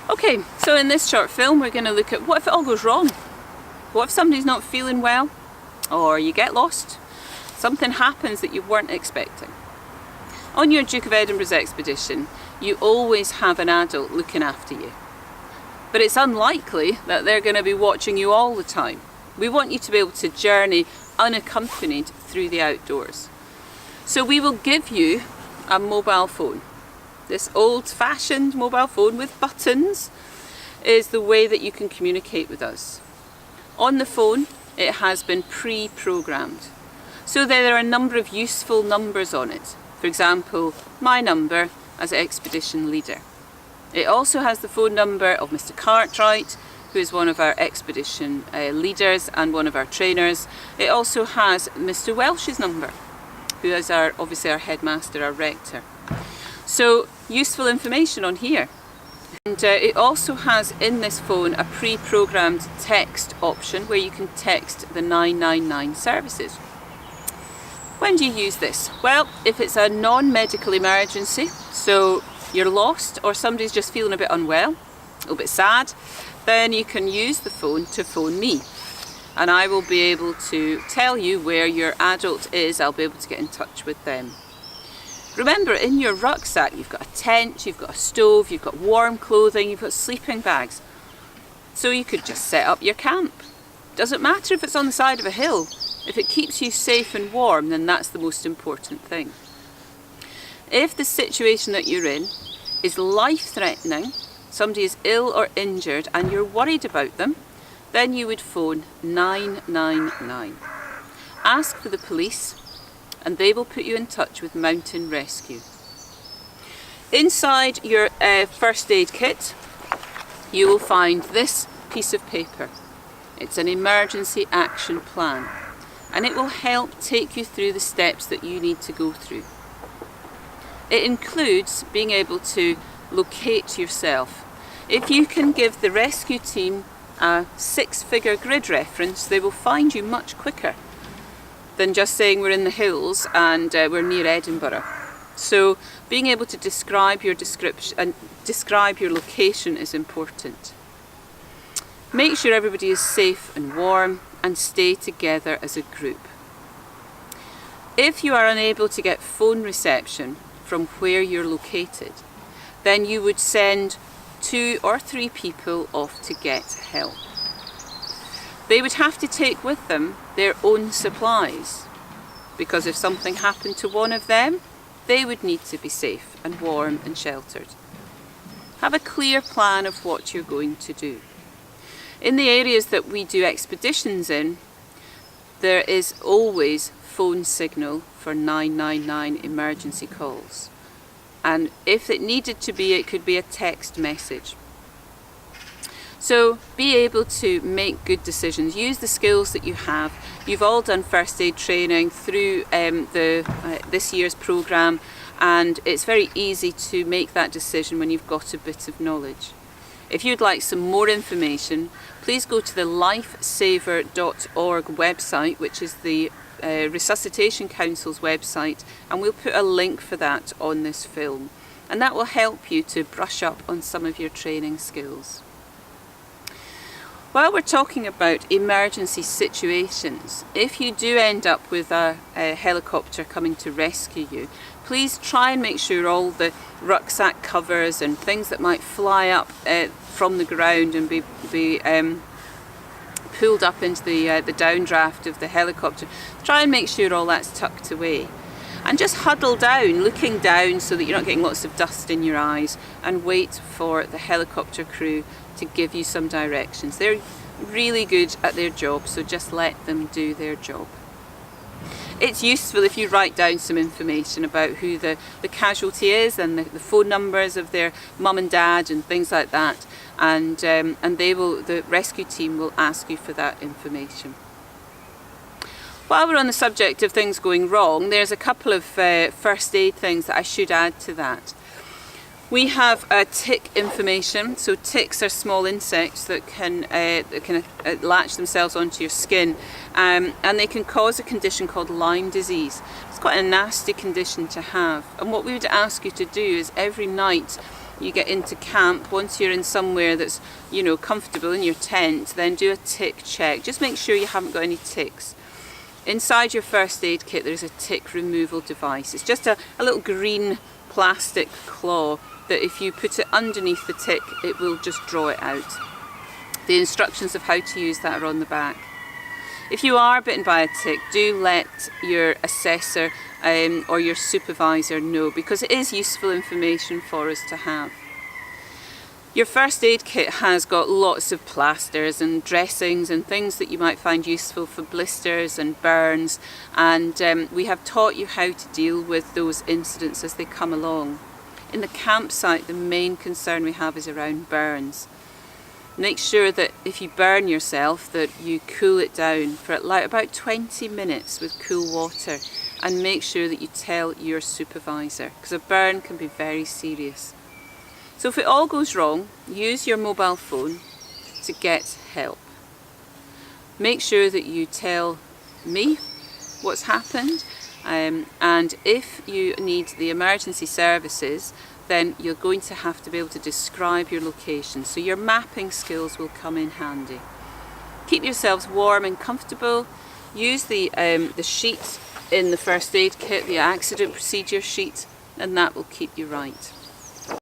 Okay, so in this short film we're going to look at what if it all goes wrong? What if somebody's not feeling well? Or you get lost? Something happens that you weren't expecting. On your Duke of Edinburgh's expedition, you always have an adult looking after you. But it's unlikely that they're going to be watching you all the time. We want you to be able to journey unaccompanied through the outdoors. So we will give you a mobile phone. This old-fashioned mobile phone with buttons is the way that you can communicate with us. On the phone, it has been pre-programmed. So there are a number of useful numbers on it. For example, my number as expedition leader. It also has the phone number of Mr. Cartwright, who is one of our expedition leaders and one of our trainers. It also has Mr. Welsh's number, who is obviously our headmaster, our rector. So useful information on here. And it also has in this phone a pre-programmed text option where you can text the 999 services. When do you use this? Well, if it's a non-medical emergency, so you're lost or somebody's just feeling a bit unwell, a little bit sad, then you can use the phone to phone me. And I will be able to tell you where your adult is. I'll be able to get in touch with them. Remember, in your rucksack, you've got a tent, you've got a stove, you've got warm clothing, you've got sleeping bags. So you could just set up your camp. Doesn't matter if it's on the side of a hill. If it keeps you safe and warm, then that's the most important thing. If the situation that you're in is life-threatening, somebody is ill or injured and you're worried about them, then you would phone 999. Ask for the police and they will put you in touch with Mountain Rescue. Inside your first aid kit, you will find this piece of paper. It's an emergency action plan, and it will help take you through the steps that you need to go through. It includes being able to locate yourself. If you can give the rescue team a 6-figure grid reference, they will find you much quicker than just saying we're in the hills and we're near Edinburgh. So being able to describe your description and describe your location is important. Make sure everybody is safe and warm and stay together as a group. If you are unable to get phone reception from where you're located, then you would send 2 or 3 people off to get help. They would have to take with them their own supplies, because if something happened to one of them, they would need to be safe and warm and sheltered. Have a clear plan of what you're going to do. In the areas that we do expeditions in, there is always phone signal for 999 emergency calls. And if it needed to be, it could be a text message. So be able to make good decisions. Use the skills that you have. You've all done first aid training through this year's programme, and it's very easy to make that decision when you've got a bit of knowledge. If you'd like some more information, please go to the lifesaver.org website, which is the Resuscitation Council's website, and we'll put a link for that on this film, and that will help you to brush up on some of your training skills. While we're talking about emergency situations, if you do end up with a helicopter coming to rescue you, please try and make sure all the rucksack covers and things that might fly up from the ground and be pulled up into the downdraft of the helicopter, try and make sure all that's tucked away. And just huddle down, looking down so that you're not getting lots of dust in your eyes, and wait for the helicopter crew to give you some directions. They're really good at their job, so just let them do their job. It's useful if you write down some information about who the casualty is and the phone numbers of their mum and dad and things like that, and the rescue team will ask you for that information. While we're on the subject of things going wrong, there's a couple of first aid things that I should add to that. We have tick information. So ticks are small insects that can latch themselves onto your skin, and they can cause a condition called Lyme disease. It's quite a nasty condition to have, and what we would ask you to do is every night you get into camp, once you're in somewhere that's, you know, comfortable in your tent, then do a tick check. Just make sure you haven't got any ticks. Inside your first aid kit there's a tick removal device. It's just a little green plastic claw that if you put it underneath the tick it will just draw it out. The instructions of how to use that are on the back. If you are bitten by a tick, do let your assessor or your supervisor know, because it is useful information for us to have. Your first aid kit has got lots of plasters and dressings and things that you might find useful for blisters and burns, and we have taught you how to deal with those incidents as they come along. In the campsite, the main concern we have is around burns. Make sure that if you burn yourself that you cool it down for about 20 minutes with cool water, and make sure that you tell your supervisor, because a burn can be very serious. So if it all goes wrong, use your mobile phone to get help. Make sure that you tell me what's happened, and if you need the emergency services, then you're going to have to be able to describe your location, so your mapping skills will come in handy. Keep yourselves warm and comfortable. Use the sheet in the first aid kit, the accident procedure sheet, and that will keep you right.